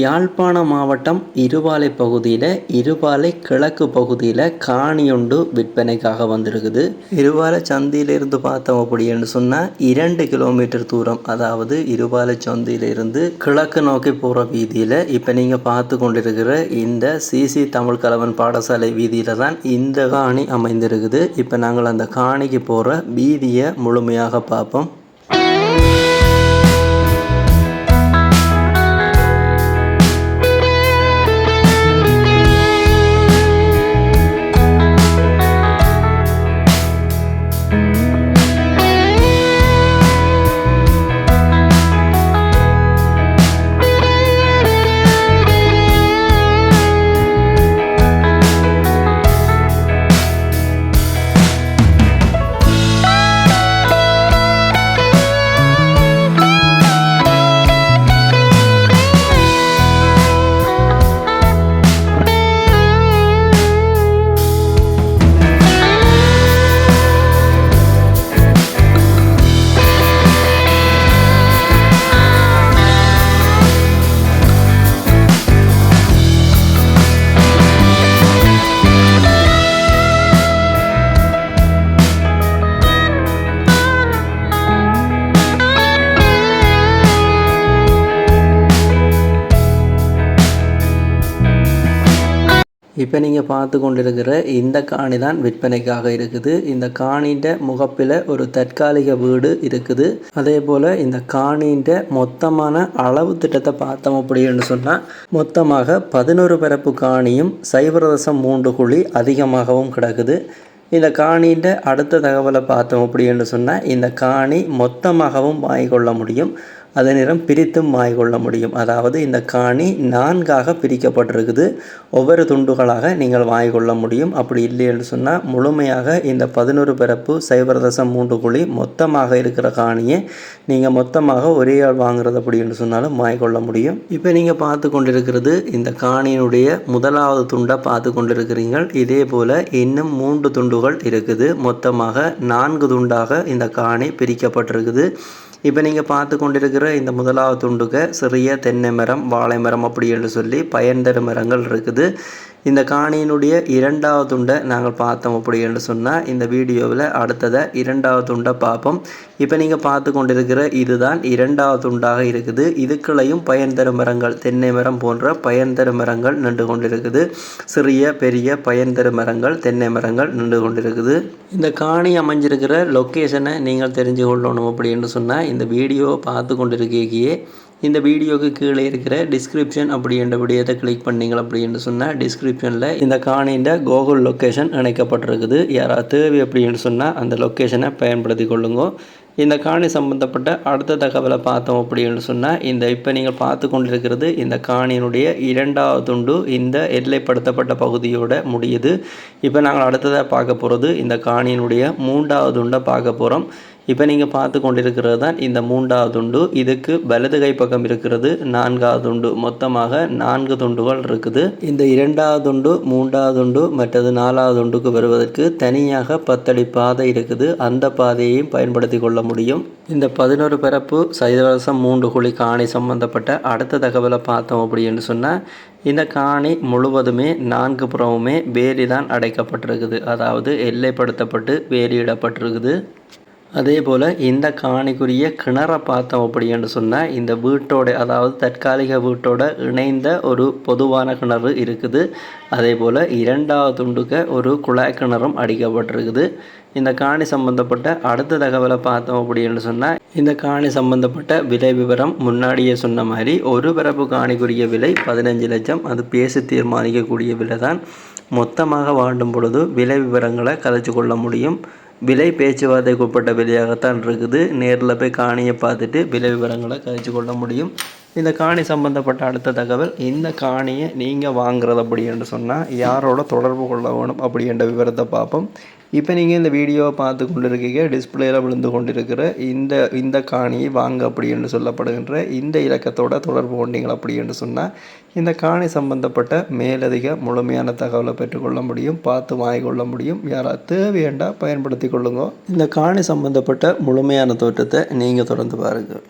யாழ்ப்பாண மாவட்டம் இருபாலை பகுதியில் இருபாலை கிழக்கு பகுதியில் காணி ஒன்று விற்பனைக்காக வந்திருக்குது. இருபாலை சந்தையிலிருந்து பார்த்தோம் அப்படின்னு சொன்னால் 2 கிலோமீட்டர் தூரம், அதாவது இருபாலை சந்தையிலிருந்து கிழக்கு நோக்கி போகிற வீதியில் இப்போ நீங்கள் பார்த்து கொண்டிருக்கிற இந்த சிசி தமிழ் கலவன் பாடசாலை வீதியில் தான் இந்த காணி அமைந்திருக்குது. இப்போ நாங்கள் அந்த காணிக்கு போகிற வீதியை முழுமையாக பார்ப்போம். இப்போ நீங்கள் பார்த்து கொண்டிருக்கிற இந்த காணி தான் விற்பனைக்காக இருக்குது. இந்த காணின்ற முகப்பில் ஒரு தற்காலிக வீடு இருக்குது. அதே போல் இந்த காணின்ற மொத்தமான அளவு திட்டத்தை பார்த்தோம் அப்படின்னு சொன்னால் மொத்தமாக 11 பரப்பு காணியும் 0.3 குழி அதிகமாகவும் கிடக்குது. இந்த காணின்ற அடுத்த தகவலை பார்த்தோம் அப்படின்னு சொன்னால் இந்த காணி மொத்தமாகவும் வாங்கிக்கொள்ள முடியும், அதே நேரம் பிரித்தும் வாங்கிக்கொள்ள முடியும். அதாவது இந்த காணி 4ஆக பிரிக்கப்பட்டிருக்குது. ஒவ்வொரு துண்டுகளாக நீங்கள் வாங்கிக்கொள்ள முடியும். அப்படி இல்லை என்று சொன்னால் முழுமையாக இந்த 11 பரப்பு 0.3 குழி மொத்தமாக இருக்கிற காணியை நீங்கள் மொத்தமாக ஒரே ஆள் வாங்குறது அப்படி என்று சொன்னாலும் வாங்கிக்கொள்ள முடியும். இப்போ நீங்கள் பார்த்து கொண்டிருக்கிறது இந்த காணியினுடைய முதலாவது துண்டை பார்த்து கொண்டிருக்கிறீர்கள். இதே போல் இன்னும் 3 துண்டுகள் இருக்குது. மொத்தமாக 4 துண்டாக இந்த காணி பிரிக்கப்பட்டிருக்குது. இப்போ நீங்கள் பார்த்து கொண்டிருக்கிற இந்த முதலாவது துண்டுக்கு சிறிய தென்னை மரம், வாழை மரம் அப்படி என்று சொல்லி பயன்தரு மரங்கள் இருக்குது. இந்த காணியினுடைய 2வது துண்டை நாங்கள் பார்த்தோம் அப்படி என்று சொன்னால் இந்த வீடியோவில் அடுத்ததை 2வது துண்டை பார்ப்போம். இப்போ நீங்கள் பார்த்து கொண்டிருக்கிற இதுதான் 2வது துண்டாக இருக்குது. இதுக்குள்ளையும் பயன்தரு மரங்கள், தென்னை மரம் போன்ற பயன்தரு மரங்கள் நின்று கொண்டிருக்குது. சிறிய பெரிய பயன்தரு மரங்கள், தென்னை மரங்கள் நின்று கொண்டிருக்குது. இந்த காணி அமைஞ்சிருக்கிற லொக்கேஷனை நீங்கள் தெரிஞ்சு கொள்ளணும் அப்படின்னு சொன்னால் இந்த வீடியோவை பார்த்து கொண்டிருக்கையே இந்த வீடியோவுக்கு கீழே இருக்கிற டிஸ்கிரிப்ஷன் அப்படின்ற விடயத்தை கிளிக் பண்ணிங்க அப்படின்னு சொன்னால் டிஸ்கிரிப்ஷனில் இந்த காணின்ற கூகுள் லொக்கேஷன் இணைக்கப்பட்டிருக்குது. யாராவது தேவை அப்படின்னு சொன்னால் அந்த லொக்கேஷனை பயன்படுத்தி கொள்ளுங்க. இந்த காணி சம்பந்தப்பட்ட அடுத்த தகவலை பார்த்தோம் அப்படின்னு சொன்னால் இந்த இப்போ நீங்கள் பார்த்து கொண்டிருக்கிறது இந்த காணியினுடைய 2வது துண்டு இந்த எல்லைப்படுத்தப்பட்ட பகுதியோட முடியுது. இப்போ நாங்கள் அடுத்ததாக பார்க்க போகிறது இந்த காணியினுடைய 3வது துண்டை பார்க்க போகிறோம். இப்போ நீங்கள் பார்த்து கொண்டிருக்கிறது தான் இந்த 3வது துண்டு. இதுக்கு வலது கை பக்கம் இருக்கிறது 4வது துண்டு. மொத்தமாக 4 துண்டுகள் இருக்குது. இந்த 2வது துண்டு, 3வது துண்டு மற்றது 4வது துண்டுக்கு வருவதற்கு தனியாக 10 அடி பாதை இருக்குது. அந்த பாதையையும் பயன்படுத்தி கொள்ள முடியும். இந்த 11 பரப்பு 0.3 குழி காணி சம்பந்தப்பட்ட அடுத்த தகவலை பார்த்தோம் அப்படின்னு சொன்னால் இந்த காணி முழுவதுமே 4 புறமுமே வேலி தான் அடைக்கப்பட்டிருக்குது. அதாவது எல்லைப்படுத்தப்பட்டு வேலியிடப்பட்டிருக்குது. அதே போல் இந்த காணிக்குரிய கிணறை பார்த்தோம் அப்படின்னு சொன்னால் இந்த வீட்டோட, அதாவது தற்காலிக வீட்டோட இணைந்த ஒரு பொதுவான கிணறு இருக்குது. அதே போல் 2வது துண்டுக்கு ஒரு குழாய் கிணறும் அடிக்கப்பட்டிருக்குது. இந்த காணி சம்பந்தப்பட்ட அடுத்த தகவலை பார்த்தோம் அப்படின்னு சொன்னால் இந்த காணி சம்பந்தப்பட்ட விலை விவரம் முன்னாடியே சொன்ன மாதிரி ஒரு பரப்பு காணிக்குரிய விலை 15 லட்சம். அது பேசி தீர்மானிக்கக்கூடிய விலை தான். மொத்தமாக வாண்டும் பொழுது விலை விவரங்களை கதைச்சு கொள்ள முடியும். விலை பேச்சுவார்த்தைக்கு உட்பட்ட விலையாகத்தான் இருக்குது. நேரில் போய் காணியை பார்த்துட்டு விலை விவரங்களை கழிச்சு கொள்ள முடியும். இந்த காணி சம்பந்தப்பட்ட அடுத்த தகவல், இந்த காணியை நீங்கள் வாங்குறது அப்படி என்று சொன்னால் யாரோட தொடர்பு கொள்ள வேணும் அப்படின்ற விவரத்தை பார்ப்போம். இப்போ நீங்கள் இந்த வீடியோவை பார்த்து கொண்டிருக்கீங்க, டிஸ்பிளேயில் விழுந்து கொண்டிருக்கிற இந்த காணியை வாங்க அப்படி என்று சொல்லப்படுகின்ற இந்த இலக்கத்தோட தொடர்பு கொண்டீங்க அப்படி என்று சொன்னால் இந்த காணி சம்பந்தப்பட்ட மேலதிக முழுமையான தகவலை பெற்றுக்கொள்ள முடியும், பார்த்து வாங்கிக்கொள்ள முடியும். யாராவது தேவையண்டா பயன்படுத்தி கொள்ளுங்க. இந்த காணி சம்பந்தப்பட்ட முழுமையான தோற்றத்தை நீங்கள் தொடர்ந்து பாருங்கள்.